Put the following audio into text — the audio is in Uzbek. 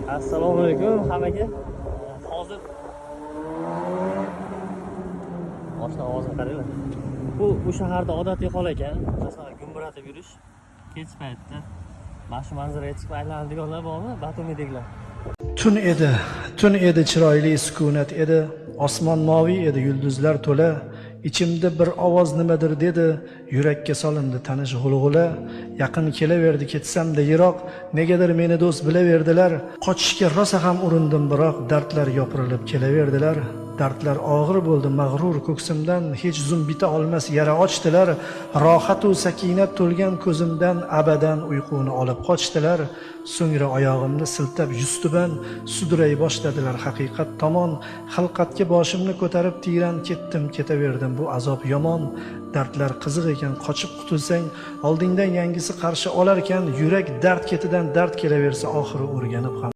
Assalomu alaykum hammaga. Hozir oshna ovozini qaranglar. Bu shaharda odatiy hol ekan. Masalan, gumburatib yurish kech paytda mana shu manzaraga chiqib aylanadiganlar bormi? Batumidagilar. Tun edi, chiroyli sukunat edi, osmon moviy edi, yulduzlar to'la. Ichimda bir ovoz nimadir dedi, yurakka solindi tanish g'ulg'ula. Yaqin kelaverdi ketsam-da yiroq, negadir meni do'st bilaverdilar. Qochishga rosa ham urindim, biroq dardlar yopirilib kelaverdilar. Dardlar og'ir bo'ldi mag'rur ko'ksimdan, hech zum bita olmas yara ochdilar. Rohat va sakinat to'lgan ko'zimdan abadan uyquni olib qochdilar. So'ngra oyog'imni siltab yuztuban suduray boshladilar haqiqat tomon. Xilqatga boshimni ko'tarib tiyran ketdim, ketaverdim, bu azob yomon. Dardlar qiziq ekan, qochib qutulsang oldingdan yangisi qarshi olar ekan. Yurak dard ketidan dard kelaversa oxiri o'rganib ham